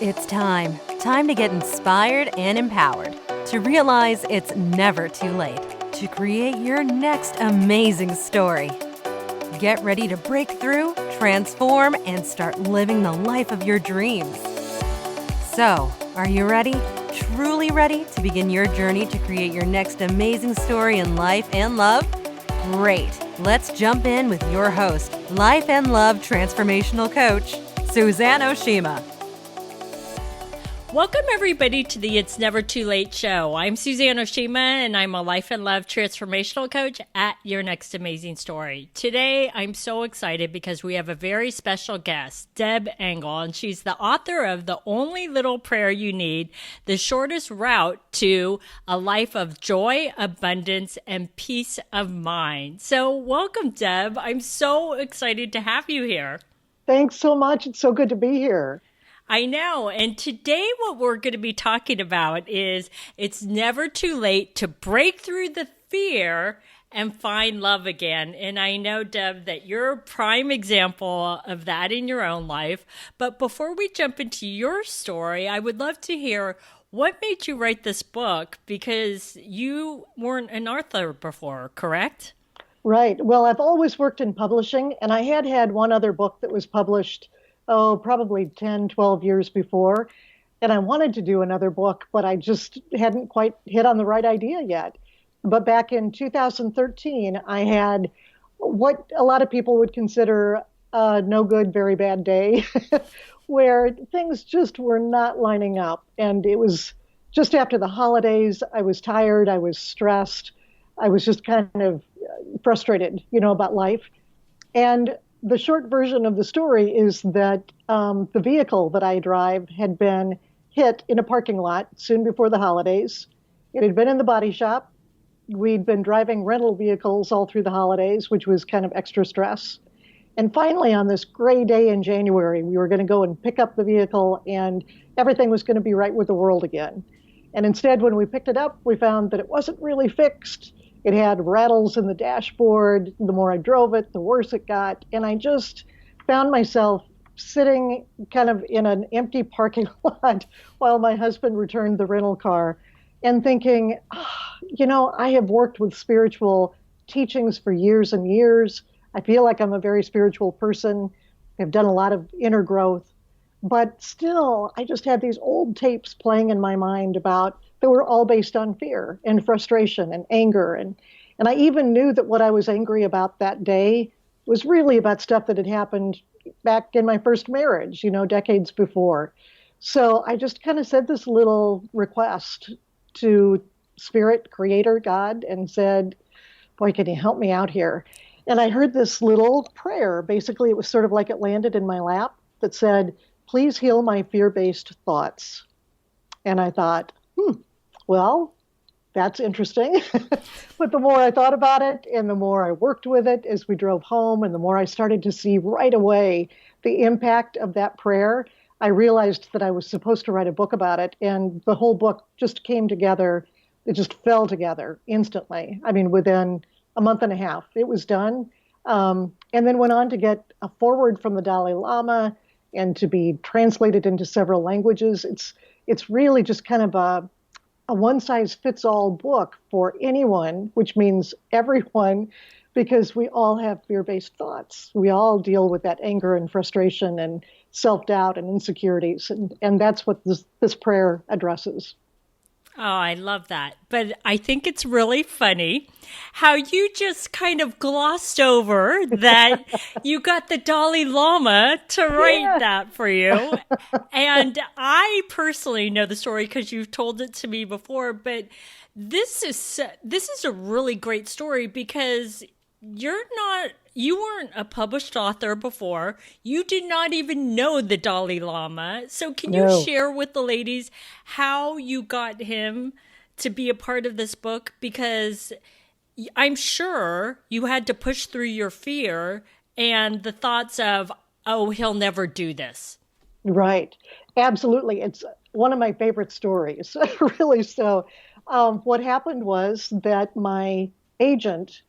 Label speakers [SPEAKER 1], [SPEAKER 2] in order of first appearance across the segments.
[SPEAKER 1] It's time. Time to get inspired and empowered. To realize it's never too late to create your next amazing story. Get ready to break through, transform, and start living the life of your dreams. So, are you ready? Truly ready to begin your journey to create your next amazing story in life and love? Great. Let's jump in with your host, Life and Love Transformational Coach, Suzanne Oshima.
[SPEAKER 2] Welcome, everybody, to the It's Never Too Late show. I'm Suzanne Oshima, and I'm a Life and Love Transformational Coach at Your Next Amazing Story. Today, I'm so excited because we have a very special guest, Deb Engel, and she's the author of The Only Little Prayer You Need, the shortest route to a life of joy, abundance, and peace of mind. So welcome, Deb. I'm so excited to have you here.
[SPEAKER 3] Thanks so much. It's so good to be here.
[SPEAKER 2] I know. And today what we're going to be talking about is it's never too late to break through the fear and find love again. And I know, Deb, that you're a prime example of that in your own life. But before we jump into your story, I would love to hear what made you write this book, because you weren't an author before, correct?
[SPEAKER 3] Right. Well, I've always worked in publishing, and I had one other book that was published probably 10, 12 years before. And I wanted to do another book, but I just hadn't quite hit on the right idea yet. But back in 2013, I had what a lot of people would consider a no good, very bad day, where things just were not lining up. And it was just after the holidays. I was tired. I was stressed. I was just kind of frustrated, about life. And the short version of the story is that the vehicle that I drive had been hit in a parking lot soon before the holidays. It had been in the body shop. We'd been driving rental vehicles all through the holidays, which was kind of extra stress. And finally, on this gray day in January, we were going to go and pick up the vehicle, and everything was going to be right with the world again. And instead, when we picked it up, we found that it wasn't really fixed. It had rattles in the dashboard. The more I drove it, the worse it got. And I just found myself sitting kind of in an empty parking lot while my husband returned the rental car and thinking, I have worked with spiritual teachings for years and years. I feel like I'm a very spiritual person. I've done a lot of inner growth. But still, I just had these old tapes playing in my mind that were all based on fear and frustration and anger. And I even knew that what I was angry about that day was really about stuff that had happened back in my first marriage, decades before. So I just kind of said this little request to Spirit, Creator, God, and said, boy, can you help me out here? And I heard this little prayer. Basically, it was sort of like it landed in my lap that said, please heal my fear-based thoughts. And I thought, well, that's interesting. But the more I thought about it and the more I worked with it as we drove home and the more I started to see right away the impact of that prayer, I realized that I was supposed to write a book about it. And the whole book just came together. It just fell together instantly. I mean, within a month and a half, it was done. And then went on to get a foreword from the Dalai Lama and to be translated into several languages. It's really just kind of a one-size-fits-all book for anyone, which means everyone, because we all have fear-based thoughts. We all deal with that anger and frustration and self-doubt and insecurities, and that's what this prayer addresses.
[SPEAKER 2] Oh, I love that. But I think it's really funny how you just kind of glossed over that you got the Dalai Lama to write that for you. And I personally know the story because you've told it to me before, but this is a really great story because you weren't a published author before. You did not even know the Dalai Lama. So can you share with the ladies how you got him to be a part of this book? Because I'm sure you had to push through your fear and the thoughts of, oh, he'll never do this.
[SPEAKER 3] Right. Absolutely. It's one of my favorite stories, really. So what happened was that my agent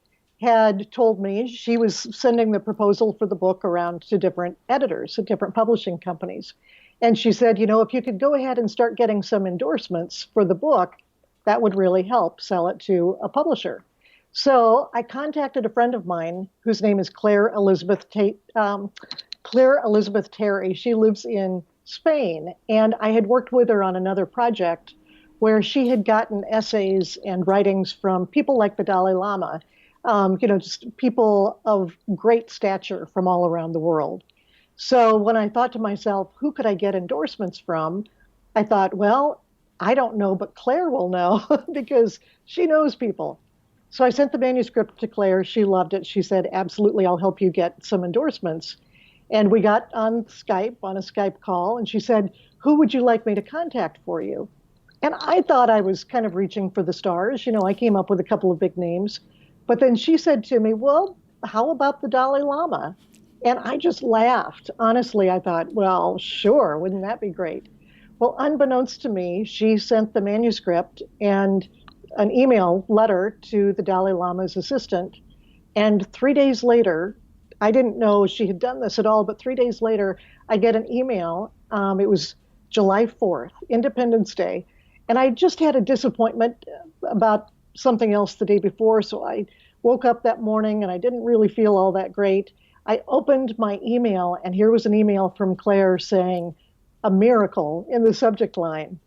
[SPEAKER 3] had told me she was sending the proposal for the book around to different editors at different publishing companies. And she said, if you could go ahead and start getting some endorsements for the book, that would really help sell it to a publisher. So I contacted a friend of mine whose name is Claire Elizabeth Terry. She lives in Spain, and I had worked with her on another project where she had gotten essays and writings from people like the Dalai Lama, just people of great stature from all around the world. So when I thought to myself, who could I get endorsements from? I thought, well, I don't know, but Claire will know because she knows people. So I sent the manuscript to Claire. She loved it. She said, absolutely, I'll help you get some endorsements. And we got on a Skype call, and she said, who would you like me to contact for you? And I thought I was kind of reaching for the stars. I came up with a couple of big names. But then she said to me, well, how about the Dalai Lama? And I just laughed. Honestly, I thought, well, sure, wouldn't that be great? Well, unbeknownst to me, she sent the manuscript and an email letter to the Dalai Lama's assistant. And 3 days later, I didn't know she had done this at all, but 3 days later, I get an email. It was July 4th, Independence Day. And I just had a disappointment about something else the day before. So I woke up that morning and I didn't really feel all that great. I opened my email, and here was an email from Claire saying, a miracle in the subject line.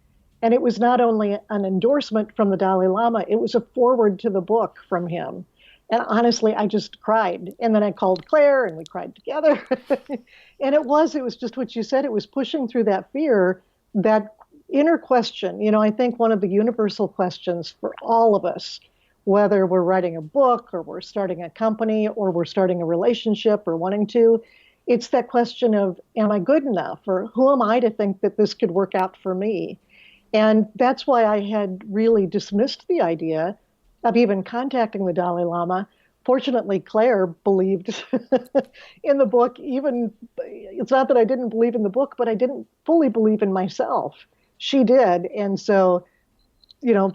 [SPEAKER 3] And it was not only an endorsement from the Dalai Lama, it was a forward to the book from him. And honestly, I just cried. And then I called Claire and we cried together. And it was just what you said. It was pushing through that fear, that inner question. I think one of the universal questions for all of us, whether we're writing a book or we're starting a company or we're starting a relationship or wanting to, it's that question of, am I good enough? Or who am I to think that this could work out for me? And that's why I had really dismissed the idea of even contacting the Dalai Lama. Fortunately, Claire believed in the book. Even it's not that I didn't believe in the book, but I didn't fully believe in myself. She did. And so,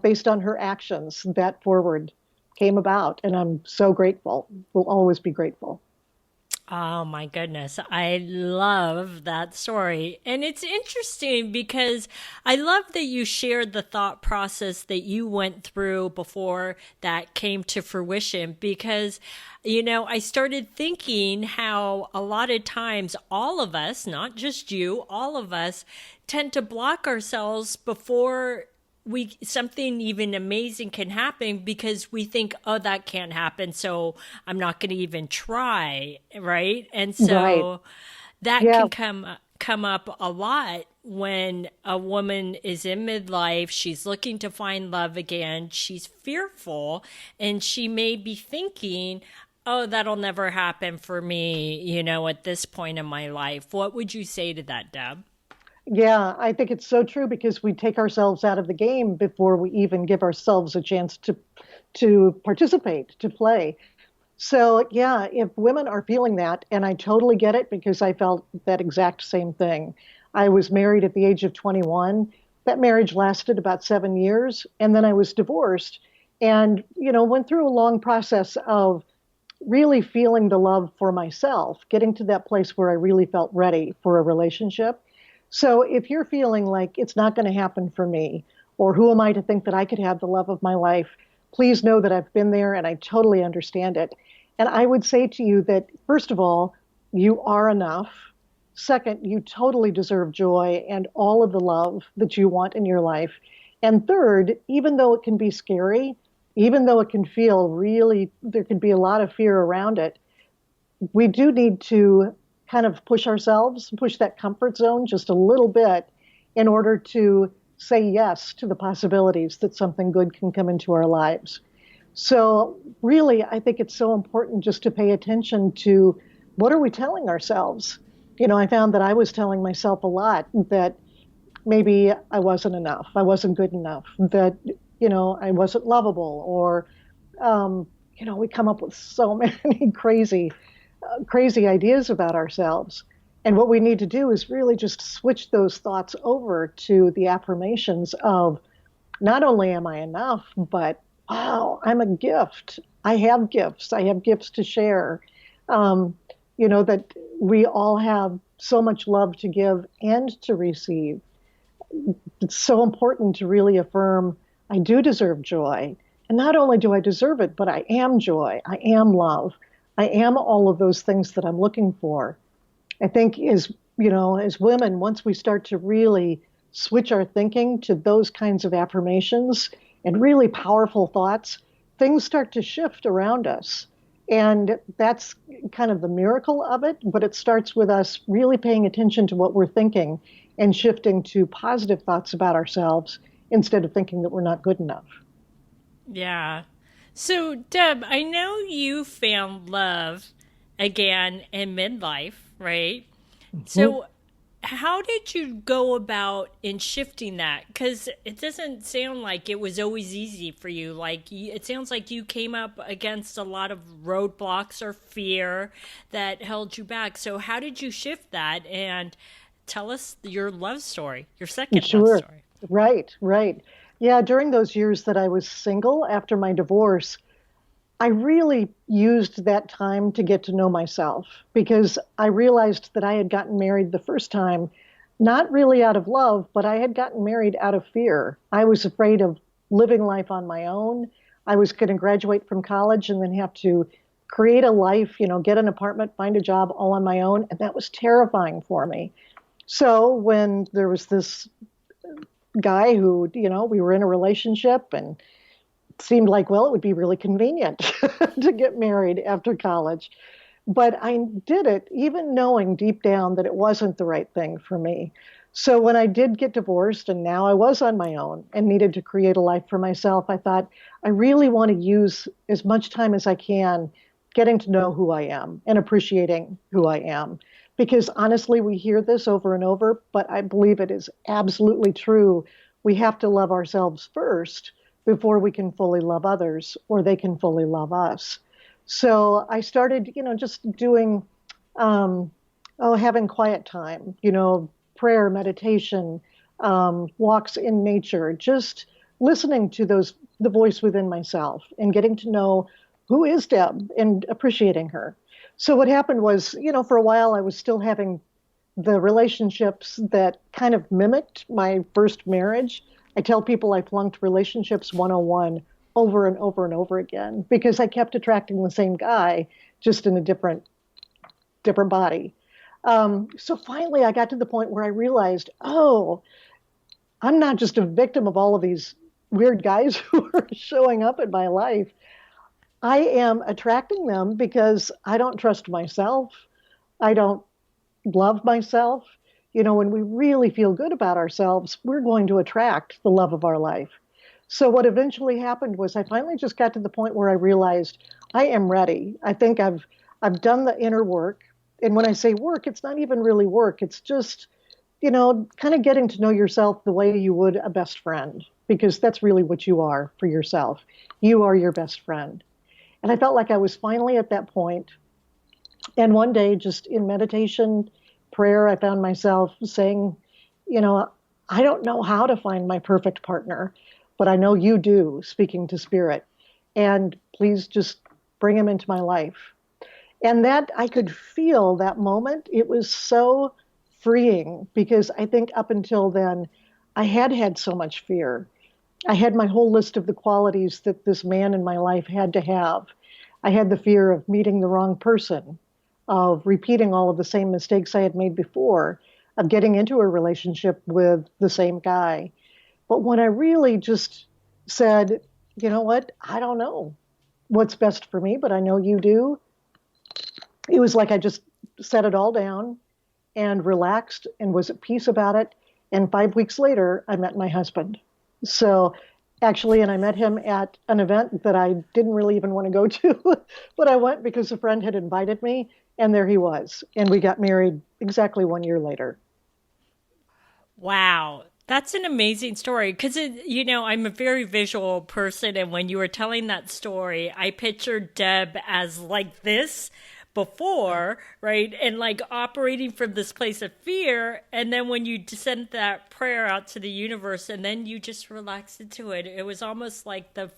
[SPEAKER 3] based on her actions, that forward came about. And I'm so grateful. Will always be grateful.
[SPEAKER 2] Oh my goodness. I love that story. And it's interesting because I love that you shared the thought process that you went through before that came to fruition because, I started thinking how a lot of times all of us, not just you, all of us tend to block ourselves before something even amazing can happen because we think, oh, that can't happen, so I'm not going to even try, right? And so
[SPEAKER 3] Right.
[SPEAKER 2] that
[SPEAKER 3] Yeah.
[SPEAKER 2] can come up a lot when a woman is in midlife, she's looking to find love again, she's fearful, and she may be thinking, oh, that'll never happen for me, at this point in my life. What would you say to that, Deb?
[SPEAKER 3] Yeah, I think it's so true because we take ourselves out of the game before we even give ourselves a chance to participate, to play. So, yeah, if women are feeling that, and I totally get it because I felt that exact same thing. I was married at the age of 21. That marriage lasted about 7 years, and then I was divorced and, went through a long process of really feeling the love for myself, getting to that place where I really felt ready for a relationship. So if you're feeling like it's not going to happen for me, or who am I to think that I could have the love of my life, please know that I've been there and I totally understand it. And I would say to you that, first of all, you are enough. Second, you totally deserve joy and all of the love that you want in your life. And third, even though it can be scary, even though it can feel really, there can be a lot of fear around it, we do need to kind of push ourselves, push that comfort zone just a little bit in order to say yes to the possibilities that something good can come into our lives. So really, I think it's so important just to pay attention to what are we telling ourselves? I found that I was telling myself a lot that maybe I wasn't enough, I wasn't good enough, that, I wasn't lovable, or, we come up with so many crazy ideas about ourselves. And what we need to do is really just switch those thoughts over to the affirmations of not only am I enough, but wow, I'm a gift. I have gifts. I have gifts to share. that we all have so much love to give and to receive. It's so important to really affirm I do deserve joy. And not only do I deserve it, but I am joy. I am love. I am all of those things that I'm looking for. I think as women, once we start to really switch our thinking to those kinds of affirmations and really powerful thoughts, things start to shift around us. And that's kind of the miracle of it, but it starts with us really paying attention to what we're thinking and shifting to positive thoughts about ourselves instead of thinking that we're not good enough.
[SPEAKER 2] Yeah. So, Deb, I know you found love again in midlife, right? So, how did you go about in shifting that? Because it doesn't sound like it was always easy for you. It sounds like you came up against a lot of roadblocks or fear that held you back. So, how did you shift that? And tell us your love story, your second love story.
[SPEAKER 3] Right. Yeah, during those years that I was single after my divorce, I really used that time to get to know myself because I realized that I had gotten married the first time, not really out of love, but I had gotten married out of fear. I was afraid of living life on my own. I was going to graduate from college and then have to create a life, get an apartment, find a job all on my own. And that was terrifying for me. So when there was this guy who, we were in a relationship and it seemed like, well, it would be really convenient to get married after college. But I did it even knowing deep down that it wasn't the right thing for me. So when I did get divorced and now I was on my own and needed to create a life for myself, I thought I really want to use as much time as I can getting to know who I am and appreciating who I am. Because honestly, we hear this over and over, but I believe it is absolutely true. We have to love ourselves first before we can fully love others or they can fully love us. So I started, just doing, having quiet time, prayer, meditation, walks in nature, just listening to the voice within myself and getting to know who is Deb and appreciating her. So what happened was, for a while I was still having the relationships that kind of mimicked my first marriage. I tell people I flunked relationships 101 over and over and over again because I kept attracting the same guy, just in a different body. So finally I got to the point where I realized, I'm not just a victim of all of these weird guys who are showing up in my life. I am attracting them because I don't trust myself. I don't love myself. When we really feel good about ourselves, we're going to attract the love of our life. So what eventually happened was I finally just got to the point where I realized I am ready. I think I've done the inner work. And when I say work, it's not even really work. It's just, kind of getting to know yourself the way you would a best friend, because that's really what you are for yourself. You are your best friend. And I felt like I was finally at that point. And one day, just in meditation, prayer, I found myself saying, I don't know how to find my perfect partner, but I know you do, speaking to spirit. And please just bring him into my life. And that I could feel that moment. It was so freeing because I think up until then, I had so much fear. I had my whole list of the qualities that this man in my life had to have. I had the fear of meeting the wrong person, of repeating all of the same mistakes I had made before, of getting into a relationship with the same guy. But when I really just said, you know what, I don't know what's best for me, but I know you do, it was like I just set it all down and relaxed and was at peace about it. And 5 weeks later, I met my husband. So actually, and I met him at an event that I didn't really even want to go to, but I went because a friend had invited me, and there he was. And we got married exactly 1 year later.
[SPEAKER 2] Wow. That's an amazing story because, I'm a very visual person. And when you were telling that story, I pictured Deb as like this before, right? And like operating from this place of fear. And then when you sent that prayer out to the universe and then you just relaxed into it, it was almost like the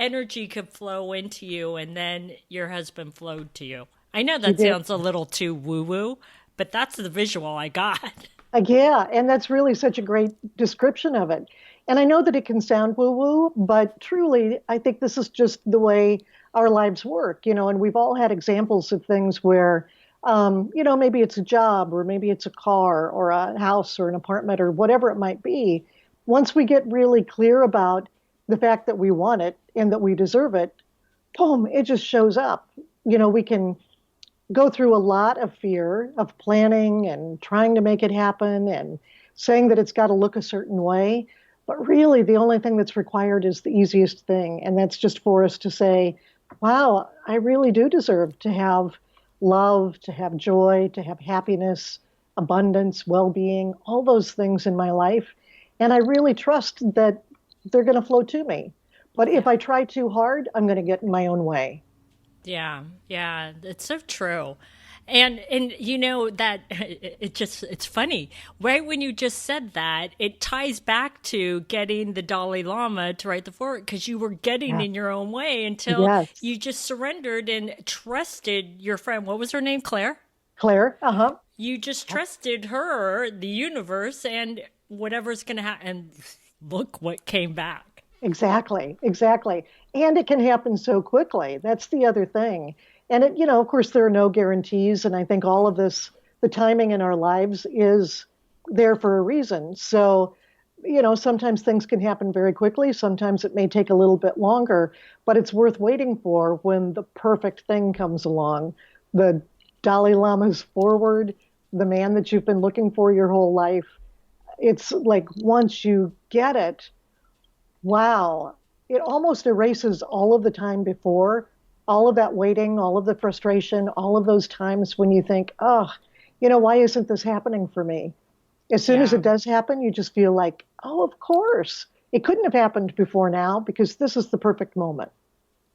[SPEAKER 2] energy could flow into you and then your husband flowed to you. I know
[SPEAKER 3] You
[SPEAKER 2] that
[SPEAKER 3] did.
[SPEAKER 2] sounds a little too woo-woo, but that's the visual I got.
[SPEAKER 3] Yeah, and that's really such a great description of it. And I know that it can sound woo-woo, but truly, I think this is just the way our lives work, and we've all had examples of things where, maybe it's a job or maybe it's a car or a house or an apartment or whatever it might be. Once we get really clear about the fact that we want it and that we deserve it, boom, it just shows up. We can go through a lot of fear of planning and trying to make it happen and saying that it's got to look a certain way. But really, the only thing that's required is the easiest thing. And that's just for us to say, wow, I really do deserve to have love, to have joy, to have happiness, abundance, well being, all those things in my life. And I really trust that they're going to flow to me. But if I try too hard, I'm going to get in my own way.
[SPEAKER 2] Yeah, yeah, it's so true. And you know that it's funny. Right when you just said that, it ties back to getting the Dalai Lama to write the foreword because you were getting
[SPEAKER 3] Yeah.
[SPEAKER 2] in your own way until
[SPEAKER 3] Yes.
[SPEAKER 2] you just surrendered and trusted your friend. What was her name? Claire?
[SPEAKER 3] Claire, uh-huh.
[SPEAKER 2] You just trusted her, the universe, and whatever's going to happen. And look what came back.
[SPEAKER 3] Exactly, exactly. And it can happen so quickly. That's the other thing. And of course, there are no guarantees. And I think all of this, the timing in our lives is there for a reason. So, sometimes things can happen very quickly. Sometimes it may take a little bit longer, but it's worth waiting for when the perfect thing comes along. The Dalai Lama's forward, the man that you've been looking for your whole life. It's like once you get it, wow, it almost erases all of the time before, all of that waiting, all of the frustration, all of those times when you think, oh, why isn't this happening for me? As soon as
[SPEAKER 2] Yeah,
[SPEAKER 3] it does happen, you just feel like, oh, of course. It couldn't have happened before now because this is the perfect moment.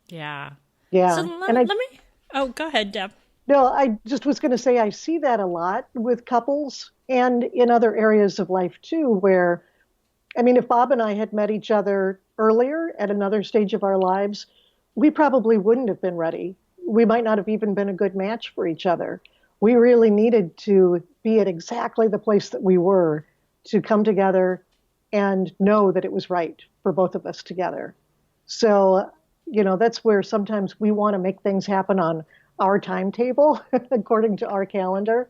[SPEAKER 2] yeah. So
[SPEAKER 3] Yeah. And
[SPEAKER 2] let me. Oh, go ahead, Deb.
[SPEAKER 3] no, I just was going to say I see that a lot with couples and in other areas of life too, where I mean, if Bob and I had met each other earlier at another stage of our lives, we probably wouldn't have been ready. We might not have even been a good match for each other. We really needed to be at exactly the place that we were to come together and know that it was right for both of us together. So, that's where sometimes we want to make things happen on our timetable according to our calendar.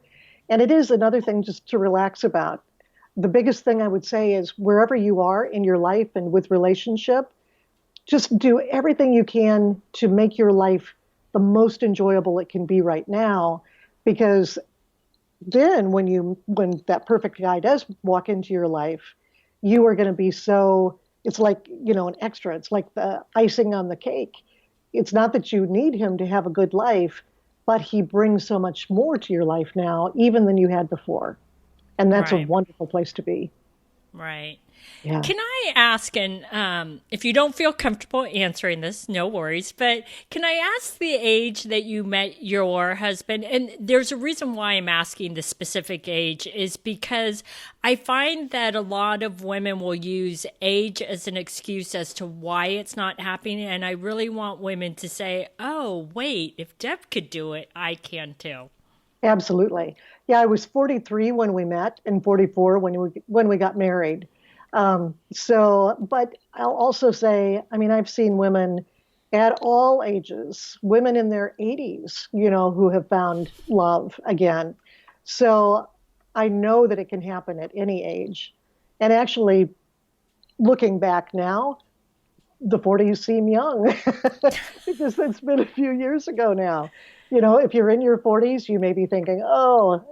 [SPEAKER 3] And it is another thing just to relax about. The biggest thing I would say is wherever you are in your life and with relationship, just do everything you can to make your life the most enjoyable it can be right now. Because then when that perfect guy does walk into your life, you are going to be so, it's like, an extra. It's like the icing on the cake. It's not that you need him to have a good life, but he brings so much more to your life now, even than you had before. And that's a
[SPEAKER 2] Right,
[SPEAKER 3] wonderful place to be.
[SPEAKER 2] right.
[SPEAKER 3] Yeah.
[SPEAKER 2] Can I ask, and if you don't feel comfortable answering this, no worries, but can I ask the age that you met your husband? And there's a reason why I'm asking the specific age is because I find that a lot of women will use age as an excuse as to why it's not happening. And I really want women to say, oh, wait, if Deb could do it, I can too.
[SPEAKER 3] Absolutely. Yeah, I was 43 when we met and 44 when we got married. But I'll also say, I mean, I've seen women at all ages, women in their 80s, who have found love again. So I know that it can happen at any age. And actually, looking back now, the 40s seem young because that's been a few years ago now. If you're in your 40s, you may be thinking, oh,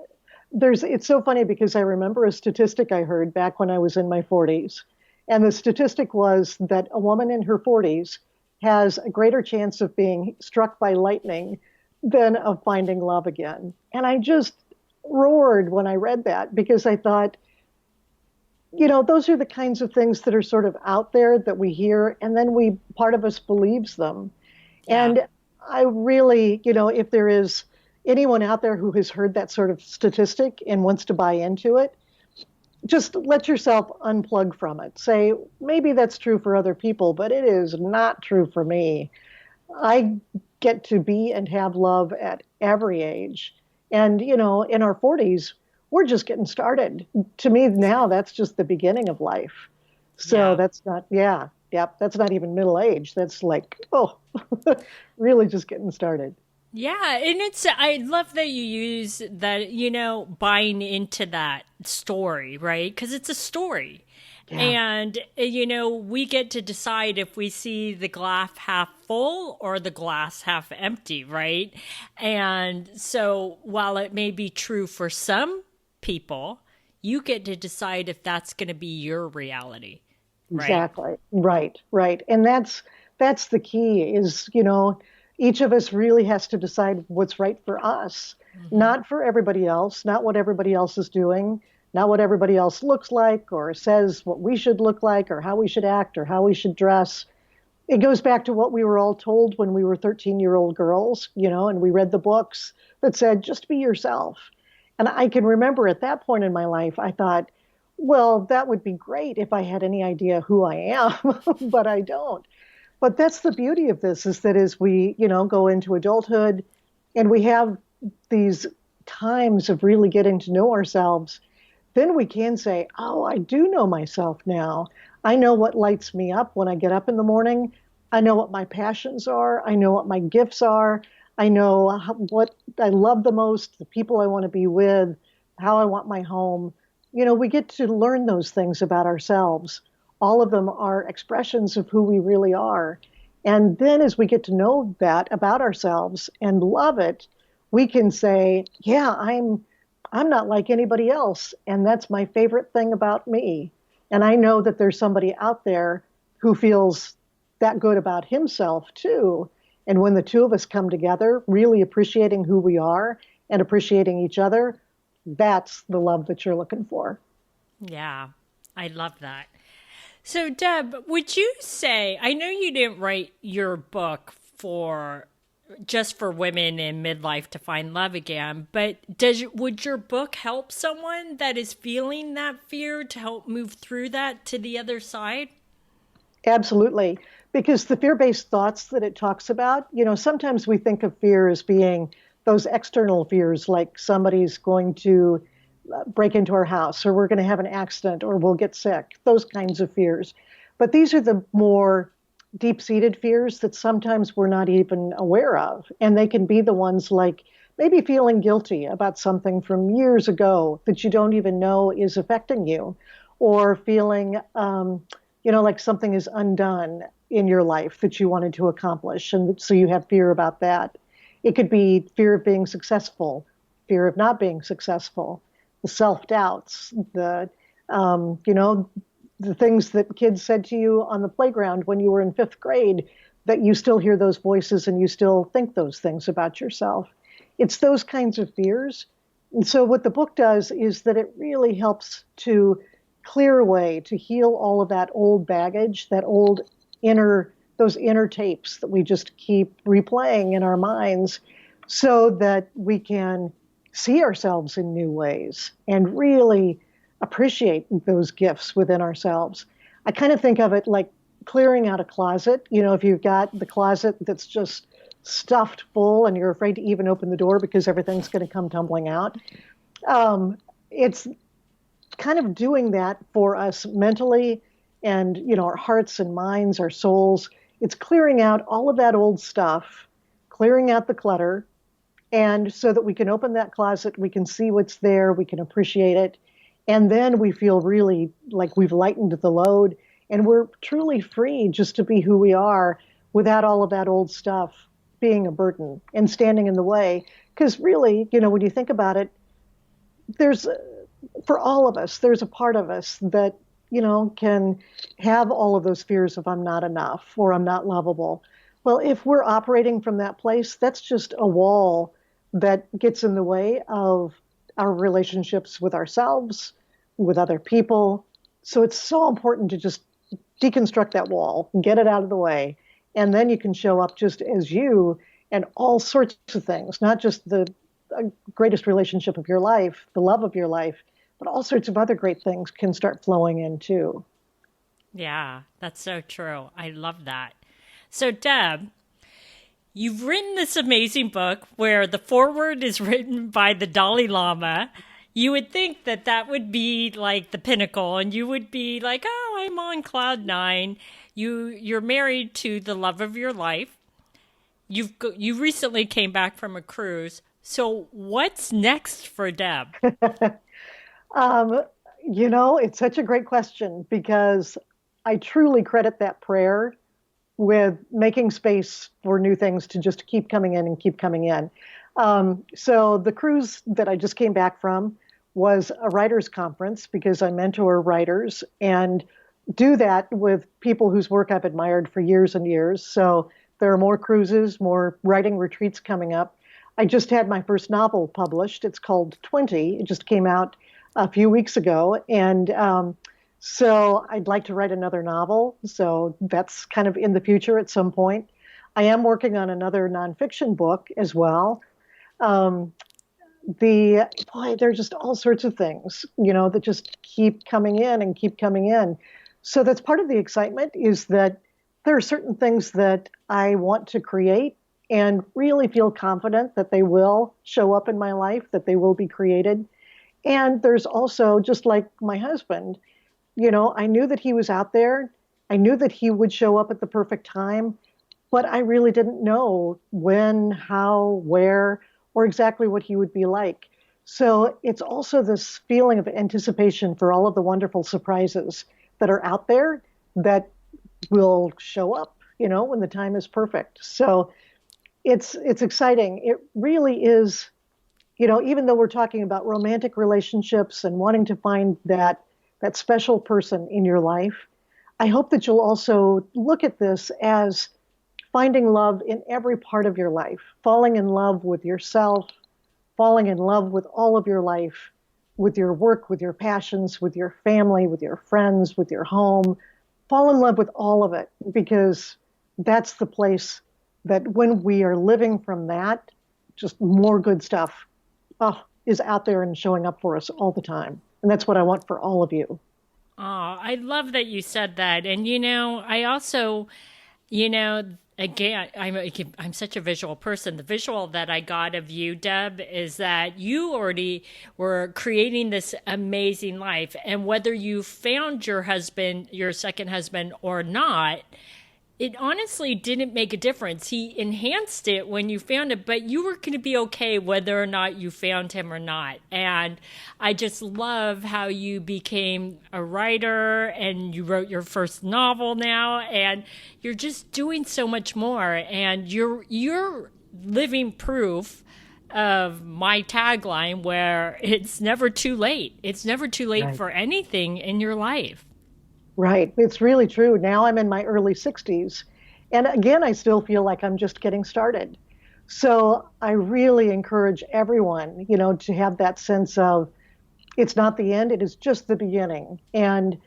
[SPEAKER 3] it's so funny because I remember a statistic I heard back when I was in my 40s. And the statistic was that a woman in her 40s has a greater chance of being struck by lightning than of finding love again. And I just roared when I read that because I thought, those are the kinds of things that are sort of out there that we hear, and then part of us believes them.
[SPEAKER 2] Yeah.
[SPEAKER 3] And I really, if there is anyone out there who has heard that sort of statistic and wants to buy into it, just let yourself unplug from it. Say, maybe that's true for other people, but it is not true for me. I get to be and have love at every age. And, in our 40s, we're just getting started. To me now, that's just the beginning of life. So
[SPEAKER 2] Yeah.
[SPEAKER 3] that's not, yeah, yep, that's not even middle age. That's like, oh, really just getting started.
[SPEAKER 2] Yeah, and I love that you use that, buying into that story, right? Because it's a story.
[SPEAKER 3] Yeah,
[SPEAKER 2] And, we get to decide if we see the glass half full or the glass half empty, right? And so while it may be true for some people, you get to decide if that's going to be your reality, right?
[SPEAKER 3] exactly. Right, right. And that's the key is, each of us really has to decide what's right for us,
[SPEAKER 2] Hmm.
[SPEAKER 3] not for everybody else, not what everybody else is doing, not what everybody else looks like or says what we should look like or how we should act or how we should dress. It goes back to what we were all told when we were 13-year-old girls, and we read the books that said, just be yourself. And I can remember at that point in my life, I thought, well, that would be great if I had any idea who I am, but I don't. But that's the beauty of this is that as we, go into adulthood and we have these times of really getting to know ourselves, then we can say, oh, I do know myself now. I know what lights me up when I get up in the morning. I know what my passions are. I know what my gifts are. I know what I love the most, the people I want to be with, how I want my home. We get to learn those things about ourselves. All of them are expressions of who we really are. And then as we get to know that about ourselves and love it, we can say, yeah, I'm not like anybody else. And that's my favorite thing about me. And I know that there's somebody out there who feels that good about himself too. And when the two of us come together, really appreciating who we are and appreciating each other, that's the love that you're looking for.
[SPEAKER 2] Yeah, I love that. So, Deb, would you say, I know you didn't write your book for just for women in midlife to find love again, but would your book help someone that is feeling that fear to help move through that to the other side?
[SPEAKER 3] Absolutely. Because the fear based thoughts that it talks about, sometimes we think of fear as being those external fears, like somebody's going to break into our house, or we're going to have an accident, or we'll get sick, those kinds of fears. But these are the more deep seated fears that sometimes we're not even aware of. And they can be the ones like maybe feeling guilty about something from years ago that you don't even know is affecting you, or feeling, like something is undone in your life that you wanted to accomplish. And so you have fear about that. It could be fear of being successful, fear of not being successful, the self doubts, the things that kids said to you on the playground when you were in fifth grade, that you still hear those voices and you still think those things about yourself. It's those kinds of fears. And so, what the book does is that it really helps to clear away, to heal all of that old baggage, that old those inner tapes that we just keep replaying in our minds so that we can see ourselves in new ways and really appreciate those gifts within ourselves. I kind of think of it like clearing out a closet. If you've got the closet that's just stuffed full and you're afraid to even open the door because everything's going to come tumbling out, it's kind of doing that for us mentally and, our hearts and minds, our souls. It's clearing out all of that old stuff, clearing out the clutter, and so that we can open that closet, we can see what's there, we can appreciate it, and then we feel really like we've lightened the load and we're truly free just to be who we are without all of that old stuff being a burden and standing in the way. Because really, when you think about it, there's, for all of us, there's a part of us that, can have all of those fears of I'm not enough or I'm not lovable. Well, if we're operating from that place, that's just a wall that gets in the way of our relationships with ourselves, with other people. So it's so important to just deconstruct that wall, get it out of the way, and then you can show up just as you and all sorts of things, not just the greatest relationship of your life, the love of your life, but all sorts of other great things can start flowing in too.
[SPEAKER 2] Yeah, that's so true. I love that. So, Deb, You've written this amazing book where the foreword is written by the Dalai Lama. You would think that that would be like the pinnacle, and you would be like, "Oh, I'm on cloud nine." You're married to the love of your life. You recently came back from a cruise. So what's next for Deb?
[SPEAKER 3] Um, it's such a great question because I truly credit that prayer with making space for new things to just keep coming in and keep coming in. So the cruise that I just came back from was a writers' conference because I mentor writers and do that with people whose work I've admired for years and years. So there are more cruises, more writing retreats coming up. I just had my first novel published. It's called 20. It just came out a few weeks ago. And so I'd like to write another novel. So that's kind of in the future at some point. I am working on another nonfiction book as well. There are just all sorts of things, that just keep coming in and keep coming in. So that's part of the excitement is that there are certain things that I want to create and really feel confident that they will show up in my life, that they will be created. And there's also, just like my husband, I knew that he was out there. I knew that he would show up at the perfect time, but I really didn't know when, how, where, or exactly what he would be like. So it's also this feeling of anticipation for all of the wonderful surprises that are out there that will show up, when the time is perfect. So it's exciting. It really is, even though we're talking about romantic relationships and wanting to find that special person in your life, I hope that you'll also look at this as finding love in every part of your life, falling in love with yourself, falling in love with all of your life, with your work, with your passions, with your family, with your friends, with your home. Fall in love with all of it because that's the place that when we are living from that, just more good stuff is out there and showing up for us all the time. And that's what I want for all of you.
[SPEAKER 2] Oh, I love that you said that. And, I also, again, I'm such a visual person. The visual that I got of you, Deb, is that you already were creating this amazing life. And whether you found your husband, your second husband, or not, it honestly didn't make a difference. He enhanced it when you found it, but you were going to be okay whether or not you found him or not. And I just love how you became a writer and you wrote your first novel now, and you're just doing so much more. And you're living proof of my tagline where it's never too late. It's never too late
[SPEAKER 3] Right.
[SPEAKER 2] for anything in your life.
[SPEAKER 3] Right. It's really true. Now I'm in my early 60s. And again, I still feel like I'm just getting started. So I really encourage everyone, to have that sense of it's not the end, it is just the beginning. And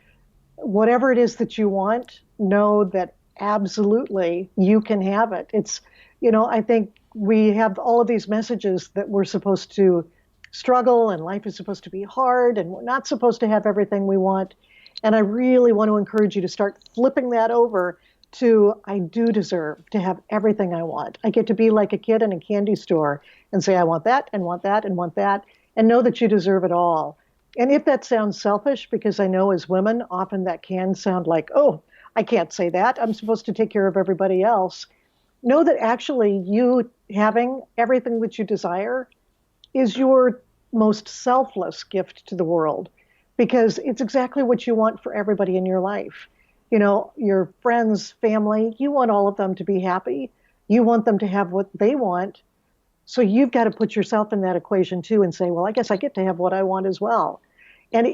[SPEAKER 3] whatever it is that you want, know that absolutely you can have it. I think we have all of these messages that we're supposed to struggle and life is supposed to be hard and we're not supposed to have everything we want. And I really want to encourage you to start flipping that over to I do deserve to have everything I want. I get to be like a kid in a candy store and say, I want that and want that and want that, and know that you deserve it all. And if that sounds selfish, because I know as women, often that can sound like, oh, I can't say that. I'm supposed to take care of everybody else. Know that actually you having everything that you desire is your most selfless gift to the world, because it's exactly what you want for everybody in your life. Your friends, family, you want all of them to be happy. You want them to have what they want. So you've got to put yourself in that equation too and say, well, I guess I get to have what I want as well. And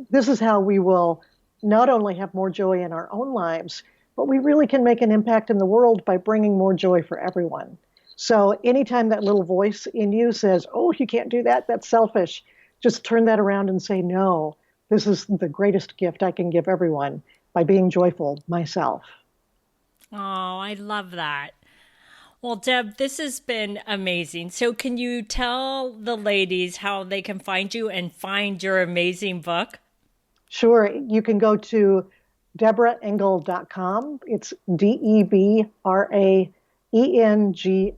[SPEAKER 3] this is how we will not only have more joy in our own lives, but we really can make an impact in the world by bringing more joy for everyone. So anytime that little voice in you says, oh, you can't do that, that's selfish, just turn that around and say, no, this is the greatest gift I can give everyone by being joyful myself.
[SPEAKER 2] Oh, I love that. Well, Deb, this has been amazing. So can you tell the ladies how they can find you and find your amazing book?
[SPEAKER 3] Sure. You can go to DeborahEngel.com. It's DebraEngel.com. engle.com.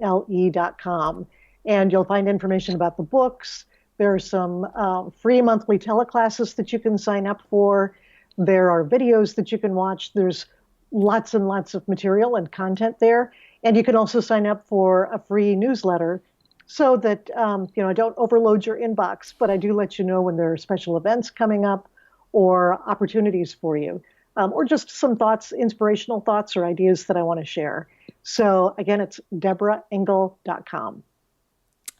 [SPEAKER 3] And you'll find information about the books. There are some free monthly teleclasses that you can sign up for. There are videos that you can watch. There's lots and lots of material and content there. And you can also sign up for a free newsletter so that I don't overload your inbox, but I do let you know when there are special events coming up or opportunities for you, or just some thoughts, inspirational thoughts or ideas that I want to share. So again, it's DeborahEngle.com.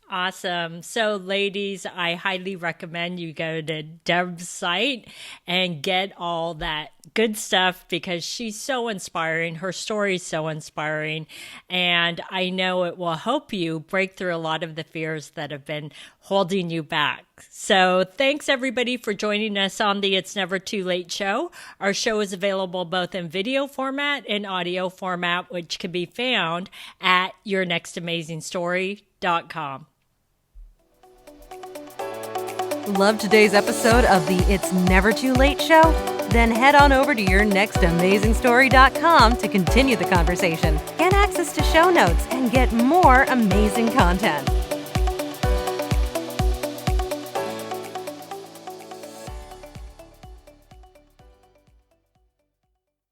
[SPEAKER 2] Awesome. So ladies, I highly recommend you go to Deb's site and get all that good stuff because she's so inspiring. Her story is so inspiring. And I know it will help you break through a lot of the fears that have been holding you back. So thanks everybody for joining us on the It's Never Too Late show. Our show is available both in video format and audio format, which can be found at yournextamazingstory.com.
[SPEAKER 1] Love today's episode of the It's Never Too Late show? Then head on over to yournextamazingstory.com to continue the conversation, get access to show notes, and get more amazing content.